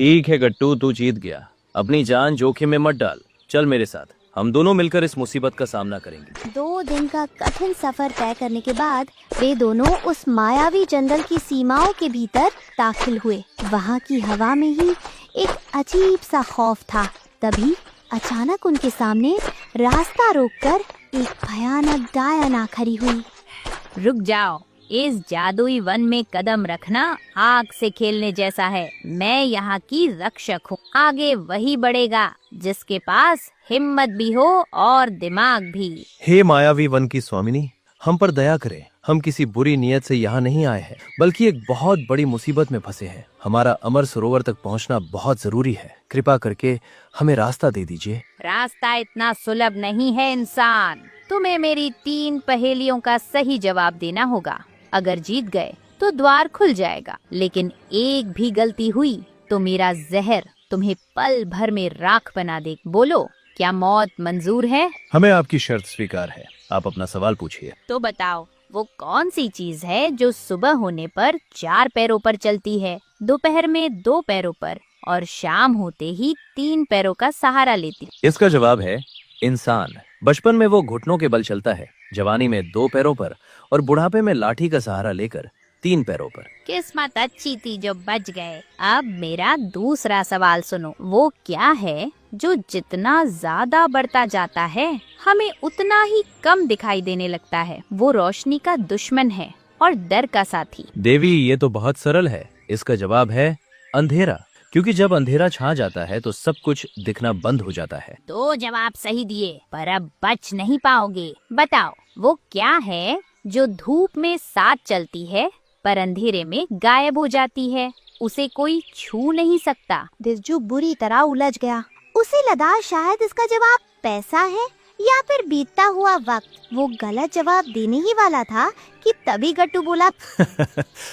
ठीक है गट्टू, तू जीत गया। अपनी जान जोखिम में मत डाल, चल मेरे साथ, हम दोनों मिलकर इस मुसीबत का सामना करेंगे। 2 दिन का कठिन सफर तय करने के बाद वे दोनों उस मायावी जंगल की सीमाओं के भीतर दाखिल हुए। वहाँ की हवा में ही एक अजीब सा खौफ था। तभी अचानक उनके सामने रास्ता रोककर एक भयानक डायन आ खड़ी हुई। रुक जाओ, इस जादुई वन में कदम रखना आग से खेलने जैसा है। मैं यहाँ की रक्षक हूँ। आगे वही बढ़ेगा जिसके पास हिम्मत भी हो और दिमाग भी। हे मायावी वन की स्वामिनी, हम पर दया करें। हम किसी बुरी नीयत से यहाँ नहीं आए हैं, बल्कि एक बहुत बड़ी मुसीबत में फंसे हैं। हमारा अमर सरोवर तक पहुँचना बहुत जरूरी है। कृपा करके हमें रास्ता दे दीजिए। रास्ता इतना सुलभ नहीं है इंसान। तुम्हें मेरी 3 पहेलियों का सही जवाब देना होगा। अगर जीत गए तो द्वार खुल जाएगा, लेकिन एक भी गलती हुई तो मेरा जहर तुम्हें पल भर में राख बना दे। बोलो, क्या मौत मंजूर है? हमें आपकी शर्त स्वीकार है। आप अपना सवाल पूछिए। तो बताओ, वो कौन सी चीज है जो सुबह होने पर 4 पैरों पर चलती है, दोपहर में 2 पैरों पर और शाम होते ही 3 पैरों का सहारा लेती? इसका जवाब है इंसान। बचपन में वो घुटनों के बल चलता है, जवानी में 2 पैरों पर और बुढ़ापे में लाठी का सहारा लेकर 3 पैरों पर। किस्मत अच्छी थी जो बच गए। अब मेरा दूसरा सवाल सुनो। वो क्या है जो जितना ज्यादा बढ़ता जाता है हमें उतना ही कम दिखाई देने लगता है? वो रोशनी का दुश्मन है और डर का साथी। देवी, ये तो बहुत सरल है। इसका जवाब है अंधेरा, क्योंकि जब अंधेरा छा जाता है तो सब कुछ दिखना बंद हो जाता है। 2 जवाब सही दिए, पर अब बच नहीं पाओगे। बताओ, वो क्या है जो धूप में साथ चलती है पर अंधेरे में गायब हो जाती है? उसे कोई छू नहीं सकता। बिरजू बुरी तरह उलझ गया। उसे लगा शायद इसका जवाब पैसा है या फिर बीतता हुआ वक्त। वो गलत जवाब देने ही वाला था कि तभी गट्टू बोला,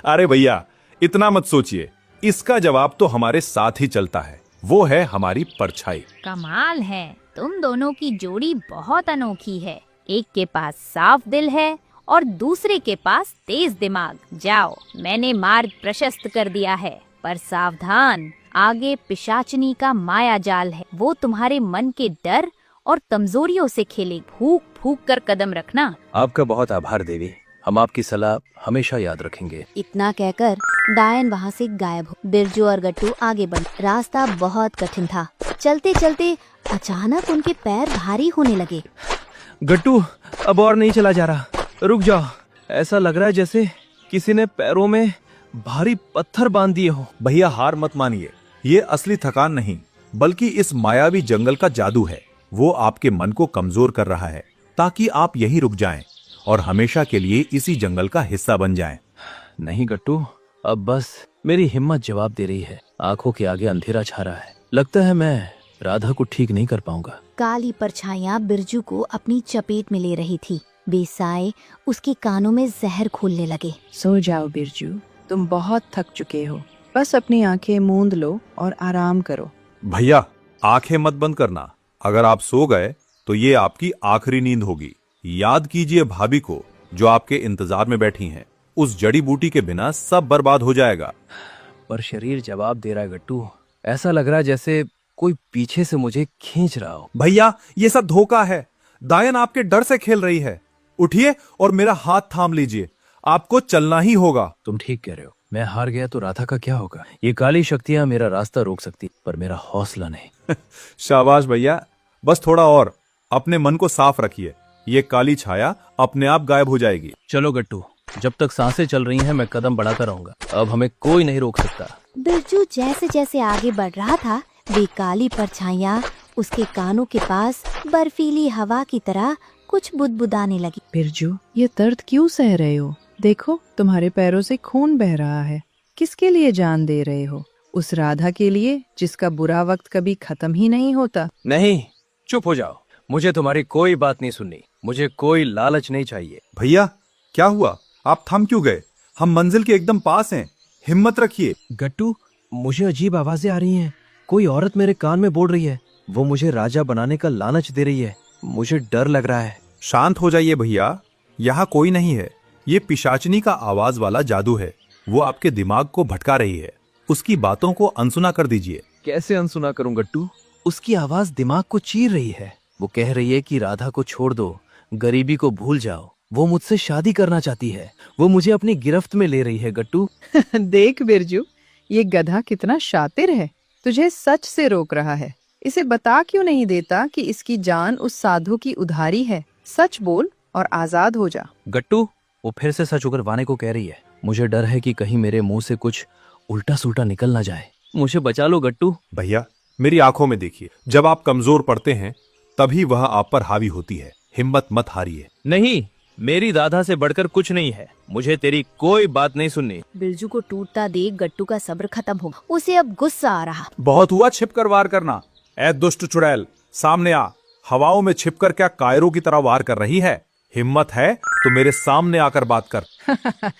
अरे भैया, इतना मत सोचिए। इसका जवाब तो हमारे साथ ही चलता है। वो है हमारी परछाई। कमाल है, तुम दोनों की जोड़ी बहुत अनोखी है। एक के पास साफ दिल है और दूसरे के पास तेज दिमाग। जाओ, मैंने मार्ग प्रशस्त कर दिया है, पर सावधान, आगे पिशाचनी का माया जाल है। वो तुम्हारे मन के डर और कमजोरियों से खेले। फूक फूक कर कदम रखना। आपका बहुत आभार देवी, हम आपकी सलाह हमेशा याद रखेंगे। इतना कहकर डायन वहाँ से गायब हो। बिरजू और गट्टू आगे बढ़े। रास्ता बहुत कठिन था। चलते चलते अचानक उनके पैर भारी होने लगे। गट्टू, अब और नहीं चला जा रहा, रुक जाओ। ऐसा लग रहा है जैसे किसी ने पैरों में भारी पत्थर बांध दिए हो। भैया, हार मत मानिए। ये असली थकान नहीं, बल्कि इस मायावी जंगल का जादू है। वो आपके मन को कमजोर कर रहा है ताकि आप यहीं रुक जाएं और हमेशा के लिए इसी जंगल का हिस्सा बन जाएं। नहीं गट्टू, अब बस मेरी हिम्मत जवाब दे रही है। आंखों के आगे अंधेरा छा रहा है। लगता है मैं राधा को ठीक नहीं कर पाऊंगा। काली परछाइयां बिरजू को अपनी चपेट में ले रही थी। बेसाए उसके कानों में जहर घोलने लगे। सो जाओ बिरजू, तुम बहुत थक चुके हो। बस अपनी आंखें मूंद लो और आराम करो। भैया, आंखें मत बंद करना। अगर आप सो गए तो ये आपकी आखिरी नींद होगी। याद कीजिए भाभी को, जो आपके इंतजार में बैठी हैं। उस जड़ी बूटी के बिना सब बर्बाद हो जाएगा। पर शरीर जवाब दे रहा है गट्टू। ऐसा लग रहा है जैसे कोई पीछे से मुझे खींच रहा हो। भैया, ये सब धोखा है। दायन आपके डर से खेल रही है। उठिए और मेरा हाथ थाम लीजिए। आपको चलना ही होगा। तुम ठीक कह रहे हो। मैं हार गया तो राधा का क्या होगा? ये काली शक्तियां मेरा रास्ता रोक सकती, पर मेरा हौसला नहीं। शाबाश भैया, बस थोड़ा और। अपने मन को साफ रखिए। ये काली छाया अपने आप गायब हो जाएगी। चलो गट्टू, जब तक सांसें चल रही हैं मैं कदम बढ़ाता रहूंगा। अब हमें कोई नहीं रोक सकता। बिरजू जैसे जैसे आगे बढ़ रहा था, वे काली परछाइयां उसके कानों के पास बर्फीली हवा की तरह कुछ बुदबुदाने लगी। बिरजू, ये दर्द क्यों सह रहे हो? देखो, तुम्हारे पैरों से खून बह रहा है। किसके लिए जान दे रहे हो? उस राधा के लिए जिसका बुरा वक्त कभी खत्म ही नहीं होता। नहीं, चुप हो जाओ। मुझे तुम्हारी कोई बात नहीं सुननी। मुझे कोई लालच नहीं चाहिए। भैया, क्या हुआ? आप थम क्यों गए? हम मंजिल के एकदम पास हैं। हिम्मत रखिए। गट्टू, मुझे अजीब आवाजें आ रही हैं। कोई औरत मेरे कान में बोल रही है। वो मुझे राजा बनाने का लालच दे रही है। मुझे डर लग रहा है। शांत हो जाइए भैया, यहाँ कोई नहीं है। ये पिशाचनी का आवाज वाला जादू है। वो आपके दिमाग को भटका रही है। उसकी बातों को अनसुना कर दीजिए। कैसे अनसुना करूं गट्टू? उसकी आवाज दिमाग को चीर रही है। वो कह रही है कि राधा को छोड़ दो, गरीबी को भूल जाओ। वो मुझसे शादी करना चाहती है। वो मुझे अपनी गिरफ्त में ले रही है गट्टू। देख बिरजू, ये गधा कितना शातिर है, तुझे सच से रोक रहा है। इसे बता क्यों नहीं देता कि इसकी जान उस साधु की उधारी है। सच बोल और आजाद हो जा। गट्टू, वो फिर से सच उगरवाने को कह रही है। मुझे डर है कि कहीं मेरे मुंह से कुछ उल्टा सुल्टा निकल ना जाए। मुझे बचा लो गट्टू। भैया, मेरी आंखों में देखिए, जब आप कमजोर पड़ते हैं तभी वह आप पर हावी होती है। हिम्मत मत हारिए। नहीं, मेरी राधा से बढ़कर कुछ नहीं है। मुझे तेरी कोई बात नहीं सुननी। बिरजू को टूटता देख गट्टू का सब्र खत्म हो, उसे अब गुस्सा आ रहा। बहुत हुआ छिपकर वार करना। ऐ दुष्ट चुड़ैल, सामने आ। हवाओं में छिपकर क्या कायरों की तरह वार कर रही है? हिम्मत है तो मेरे सामने आकर बात कर।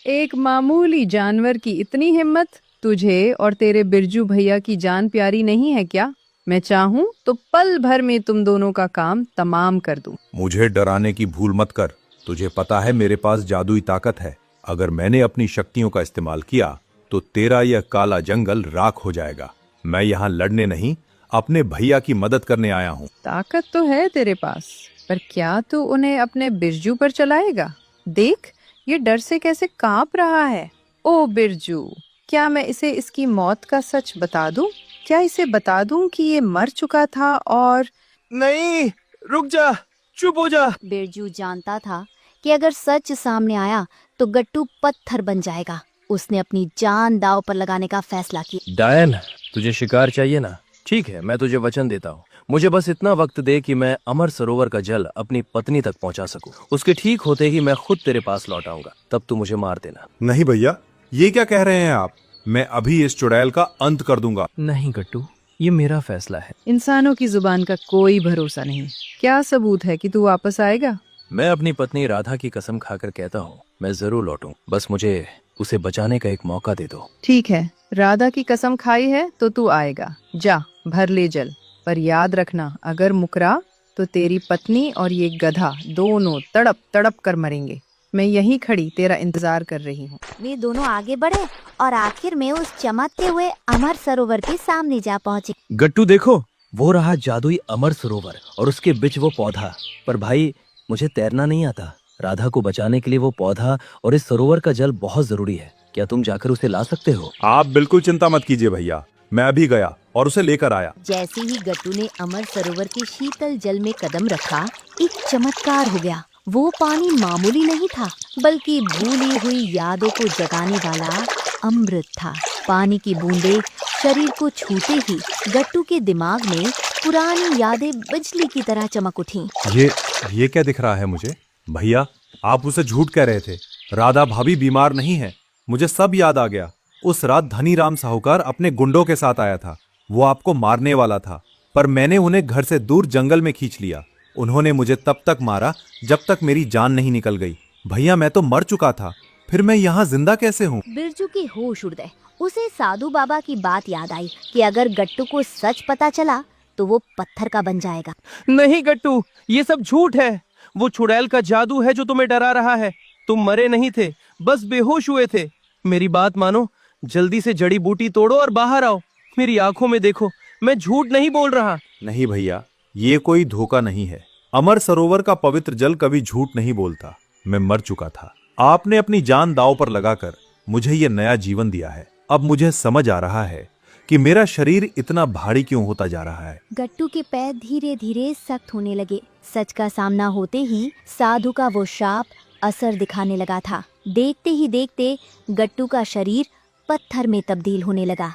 एक मामूली जानवर की इतनी हिम्मत? तुझे और तेरे बिरजू भैया की जान प्यारी नहीं है क्या? मैं चाहूँ तो पल भर में तुम दोनों का काम तमाम कर दूं। मुझे डराने की भूल मत कर। तुझे पता है मेरे पास जादुई ताकत है। अगर मैंने अपनी शक्तियों का इस्तेमाल किया तो तेरा यह काला जंगल राख हो जाएगा। मैं यहाँ लड़ने नहीं, अपने भैया की मदद करने आया हूँ। ताकत तो है तेरे पास, पर क्या तू उन्हें अपने बिरजू पर चलाएगा? देख, ये डर से कैसे कांप रहा है। ओ बिरजू, क्या मैं इसे इसकी मौत का सच बता दूं? क्या इसे बता दूं कि ये मर चुका था और... नहीं, रुक जा, चुप हो जा। बिरजू जानता था कि अगर सच सामने आया तो गट्टू पत्थर बन जाएगा। उसने अपनी जान दांव पर लगाने का फैसला किया। डायन, तुझे शिकार चाहिए ना? ठीक है, मैं तुझे वचन देता हूँ। मुझे बस इतना वक्त दे कि मैं अमर सरोवर का जल अपनी पत्नी तक पहुँचा सकूँ। उसके ठीक होते ही मैं खुद तेरे पास लौट आऊंगा। तब तू मुझे मार देना। नहीं भैया, ये क्या कह रहे हैं आप? मैं अभी इस चुड़ैल का अंत कर दूंगा। नहीं गट्टू, ये मेरा फैसला है। इंसानों की जुबान का कोई भरोसा नहीं। क्या सबूत है कि तू वापस आएगा? मैं अपनी पत्नी राधा की कसम खाकर कहता हूँ, मैं जरूर लौटूं। बस मुझे उसे बचाने का एक मौका दे दो। ठीक है, राधा की कसम खाई है तो तू आएगा। जा, भर ले जल। पर याद रखना, अगर मुकरा तो तेरी पत्नी और ये गधा दोनों तड़प तड़प कर मरेंगे। मैं यहीं खड़ी तेरा इंतजार कर रही हूँ। वे दोनों आगे बढ़े और आखिर में उस चमकते हुए अमर सरोवर के सामने जा पहुँचे। गट्टू देखो, वो रहा जादुई अमर सरोवर और उसके बीच वो पौधा। पर भाई, मुझे तैरना नहीं आता। राधा को बचाने के लिए वो पौधा और इस सरोवर का जल बहुत जरूरी है। क्या तुम जाकर उसे ला सकते हो? आप बिल्कुल चिंता मत कीजिए भैया, मैं अभी गया और उसे लेकर आया। जैसे ही गट्टू ने अमर सरोवर के शीतल जल में कदम रखा, एक चमत्कार हो गया। वो पानी मामूली नहीं था, बल्कि भूली हुई यादों को जगाने वाला अमृत था। पानी की बूंदें शरीर को छूते ही गट्टू के दिमाग में पुरानी यादें बिजली की तरह चमक उठी। ये क्या दिख रहा है मुझे? भैया, आप उसे झूठ कह रहे थे। राधा भाभी बीमार नहीं है। मुझे सब याद आ गया। उस रात धनी राम साहूकार अपने गुंडों के साथ आया था। वो आपको मारने वाला था, पर मैंने उन्हें घर से दूर जंगल में खींच लिया। उन्होंने मुझे तब तक मारा जब तक मेरी जान नहीं निकल गई। भैया, मैं तो मर चुका था, फिर मैं यहाँ जिंदा कैसे हूँ? बिरजू की होश उड़ गए। उसे साधु बाबा की बात याद आई कि अगर गट्टू को सच पता चला तो वो पत्थर का बन जाएगा। नहीं गट्टू, ये सब झूठ है। वो चुड़ैल का जादू है जो तुम्हें डरा रहा है। तुम मरे नहीं थे, बस बेहोश हुए थे। मेरी बात मानो, जल्दी से जड़ी बूटी तोड़ो और बाहर आओ। मेरी आंखों में देखो, मैं झूठ नहीं बोल रहा। नहीं भैया, ये कोई धोखा नहीं है। अमर सरोवर का पवित्र जल कभी झूठ नहीं बोलता। मैं मर चुका था। आपने अपनी जान दांव पर लगाकर मुझे ये नया जीवन दिया है। अब मुझे समझ आ रहा है कि मेरा शरीर इतना भारी क्यों होता जा रहा है। गट्टू के पैर धीरे धीरे सख्त होने लगे। सच का सामना होते ही साधु का वो शाप असर दिखाने लगा था। देखते ही देखते गट्टू का शरीर पत्थर में तब्दील होने लगा।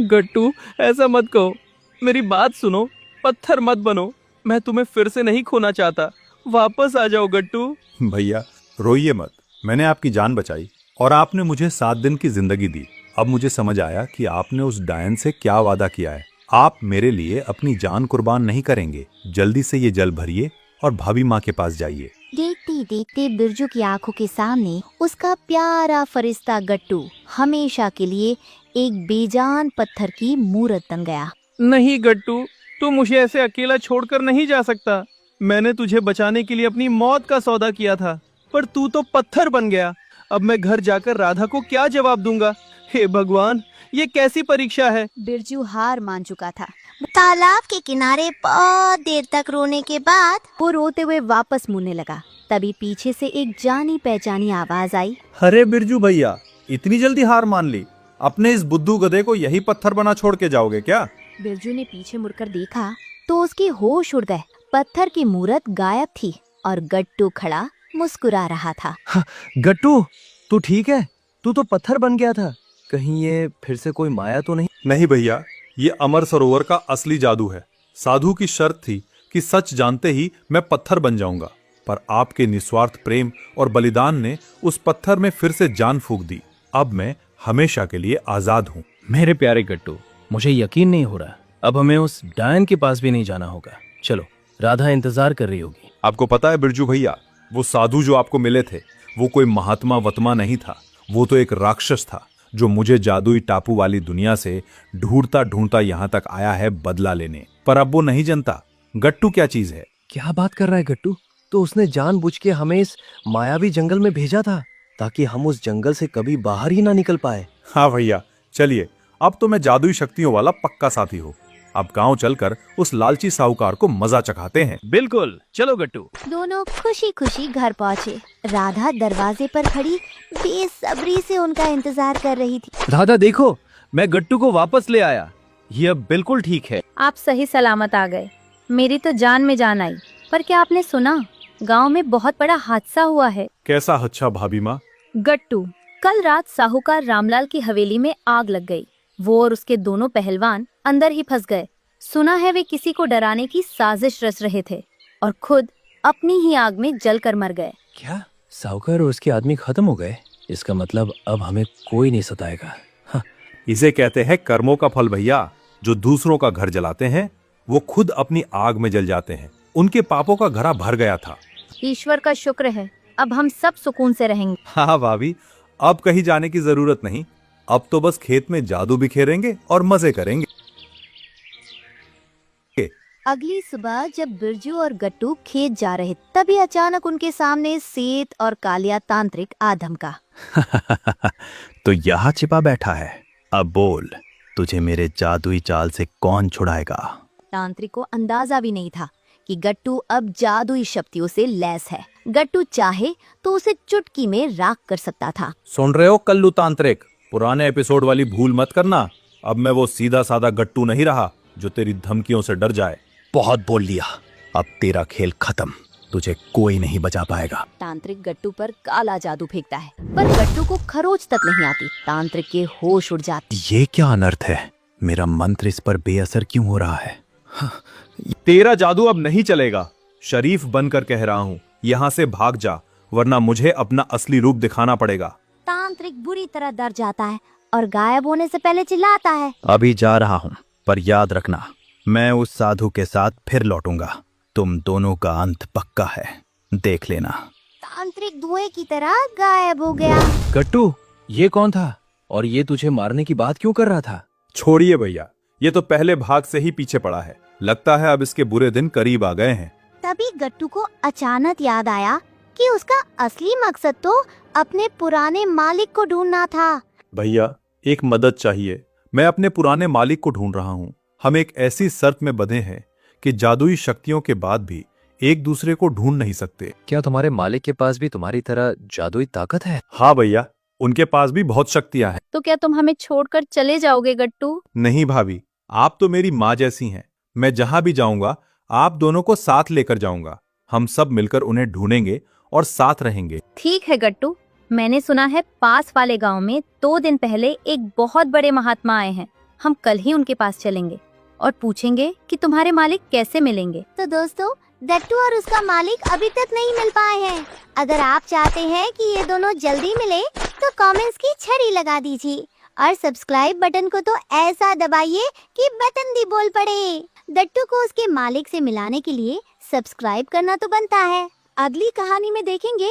गट्टू, ऐसा मत कहो, मेरी बात सुनो। पत्थर मत बनो। मैं तुम्हें फिर से नहीं खोना चाहता। वापस आ जाओ गट्टू। भैया, रोइए मत। मैंने आपकी जान बचाई और आपने मुझे 7 दिन की जिंदगी दी। अब मुझे समझ आया कि आपने उस डायन से क्या वादा किया है। आप मेरे लिए अपनी जान कुर्बान नहीं करेंगे। जल्दी से ये जल भरिए और भाभी माँ के पास जाइए। देखते ही देखते बिरजू की आंखों के सामने उसका प्यारा फरिश्ता गट्टू हमेशा के लिए एक बेजान पत्थर की मूरत बन गया। नहीं गट्टू, तू मुझे ऐसे अकेला छोड़कर नहीं जा सकता। मैंने तुझे बचाने के लिए अपनी मौत का सौदा किया था, पर तू तो पत्थर बन गया। अब मैं घर जाकर राधा को क्या जवाब दूंगा? हे भगवान, ये कैसी परीक्षा है? बिरजू हार मान चुका था। तालाब के किनारे बहुत देर तक रोने के बाद वो रोते हुए वापस मुड़ने लगा। तभी पीछे से एक जानी पहचानी आवाज आई। अरे बिरजू भैया, इतनी जल्दी हार मान ली? अपने इस बुद्धू गधे को यही पत्थर बना छोड़ के जाओगे क्या? बिरजू ने पीछे मुड़कर देखा तो उसके होश उड़ गए। पत्थर की मूरत गायब थी और गट्टू खड़ा मुस्कुरा रहा था। गट्टू, तू ठीक है? तू तो पत्थर बन गया था। कहीं ये फिर से कोई माया तो नहीं? नहीं भैया, ये अमर सरोवर का असली जादू है। साधु की शर्त थी कि सच जानते ही मैं पत्थर बन जाऊंगा, पर आपके निस्वार्थ प्रेम और बलिदान ने उस पत्थर में फिर से जान फूंक दी। अब मैं हमेशा के लिए आजाद हूँ। मेरे प्यारे गट्टू, मुझे यकीन नहीं हो रहा। अब हमें उस डायन के पास भी नहीं जाना होगा। चलो, राधा इंतजार कर रही होगी। आपको पता है बिरजू भैया, वो साधु जो आपको मिले थे वो कोई महात्मा वतमा नहीं था। वो तो एक राक्षस था जो मुझे जादुई टापू वाली दुनिया से ढूंढता ढूंढता यहाँ तक आया है बदला लेने। पर अब वो नहीं जानता गट्टू क्या चीज है। क्या बात कर रहा है गट्टू? तो उसने जानबूझ के हमें इस मायावी जंगल में भेजा था ताकि हम उस जंगल से कभी बाहर ही ना निकल पाए। हाँ भैया, चलिए, अब तो मैं जादुई शक्तियों वाला पक्का साथी हूँ। अब गांव चलकर उस लालची साहूकार को मजा चखाते हैं। बिल्कुल, चलो गट्टू। दोनों खुशी खुशी घर पहुँचे। राधा दरवाजे पर खड़ी बेसब्री से उनका इंतजार कर रही थी। राधा देखो, मैं गट्टू को वापस ले आया। ये अब बिल्कुल ठीक है। आप सही सलामत आ गए। मेरी तो जान में जान आई। पर क्या आपने सुना? गांव में बहुत बड़ा हादसा हुआ है। कैसा अच्छा भाभी माँ? गट्टू, कल रात साहूकार रामलाल की हवेली में आग लग गई। वो और उसके दोनों पहलवान अंदर ही फंस गए। सुना है वे किसी को डराने की साजिश रच रहे थे और खुद अपनी ही आग में जलकर मर गए। क्या साहूकार और उसके आदमी खत्म हो गए? इसका मतलब अब हमें कोई नहीं सताएगा। इसे कहते हैं कर्मों का फल भैया। जो दूसरों का घर जलाते हैं वो खुद अपनी आग में जल जाते हैं। उनके पापों का घड़ा भर गया था। ईश्वर का शुक्र है, अब हम सब सुकून से रहेंगे। हाँ भाभी, अब कहीं जाने की जरूरत नहीं। अब तो बस खेत में जादू बिखेरेंगे और मजे करेंगे। अगली सुबह जब बिरजू और गट्टू खेत जा रहे तभी अचानक उनके सामने सेठ और कालिया तांत्रिक आ धमका। तो यहाँ छिपा बैठा है। अब बोल, तुझे मेरे जादुई चाल से कौन छुड़ाएगा? तांत्रिक को अंदाजा भी नहीं था कि गट्टू अब जादुई शक्तियों से लैस है। गट्टू चाहे तो उसे चुटकी में राख कर सकता था। सुन रहे हो कल्लू तांत्रिक? पुराने एपिसोड वाली भूल मत करना। अब मैं वो सीधा साधा गट्टू नहीं रहा जो तेरी धमकियों से डर जाए। बहुत बोल लिया, अब तेरा खेल खत्म। तुझे कोई नहीं बचा पाएगा। तांत्रिक गट्टू पर काला जादू फेंकता है पर गट्टू को खरोच तक नहीं आती। तांत्रिक के होश उड़ जाते। ये क्या अनर्थ है? मेरा मंत्र इस पर बेअसर क्यों हो रहा है? तेरा जादू अब नहीं चलेगा। शरीफ बनकर कह रहा हूँ, यहाँ से भाग जा, वरना मुझे अपना असली रूप दिखाना पड़ेगा। तांत्रिक बुरी तरह डर जाता है और गायब होने से पहले चिल्लाता है। अभी जा रहा हूँ, पर याद रखना, मैं उस साधु के साथ फिर लौटूंगा। तुम दोनों का अंत पक्का है, देख लेना। तांत्रिक धुएं की तरह गायब हो गया। गट्टू, ये कौन था और ये तुझे मारने की बात क्यों कर रहा था? छोड़िए भैया, ये तो पहले भाग से ही पीछे पड़ा है। लगता है अब इसके बुरे दिन करीब आ गए हैं। तभी गट्टू को अचानक याद आया कि उसका असली मकसद तो अपने पुराने मालिक को ढूंढना था। भैया, एक मदद चाहिए। मैं अपने पुराने मालिक को ढूंढ रहा हूँ। हम एक ऐसी शर्त में बंधे हैं कि जादुई शक्तियों के बाद भी एक दूसरे को ढूंढ नहीं सकते। क्या तुम्हारे मालिक के पास भी तुम्हारी तरह जादुई ताकत है? हाँ भैया, उनके पास भी बहुत शक्तियां हैं। तो क्या तुम हमें छोड़कर चले जाओगे गट्टू? नहीं भाभी, आप तो मेरी माँ जैसी हैं। मैं जहां भी जाऊंगा आप दोनों को साथ लेकर जाऊंगा। हम सब मिलकर उन्हें ढूंढेंगे और साथ रहेंगे। ठीक है गट्टू, मैंने सुना है पास वाले गांव में 2 दिन पहले एक बहुत बड़े महात्मा आए हैं। हम कल ही उनके पास चलेंगे और पूछेंगे कि तुम्हारे मालिक कैसे मिलेंगे। तो दोस्तों, गट्टू और उसका मालिक अभी तक नहीं मिल पाए हैं। अगर आप चाहते हैं कि ये दोनों जल्दी मिले तो कमेंट्स की छड़ी लगा दीजिए और सब्सक्राइब बटन को तो ऐसा दबाइए कि बटन भी बोल पड़े। गट्टू को उसके मालिक से मिलाने के लिए सब्सक्राइब करना तो बनता है। अगली कहानी में देखेंगे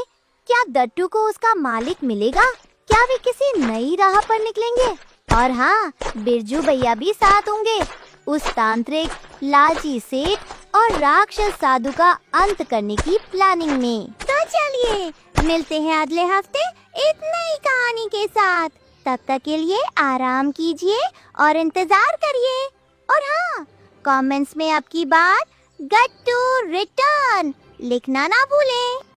क्या गट्टू को उसका मालिक मिलेगा, क्या वे किसी नई राह पर निकलेंगे। और हाँ, बिरजू भैया भी साथ होंगे उस तांत्रिक, लालची सेठ और राक्षस साधु का अंत करने की प्लानिंग में। तो चलिए मिलते हैं अगले हफ्ते एक नई कहानी के साथ। तब तक के लिए आराम कीजिए और इंतजार करिए। और हाँ, कमेंट्स में आपकी बात गेट टू रिटर्न लिखना ना भूलें।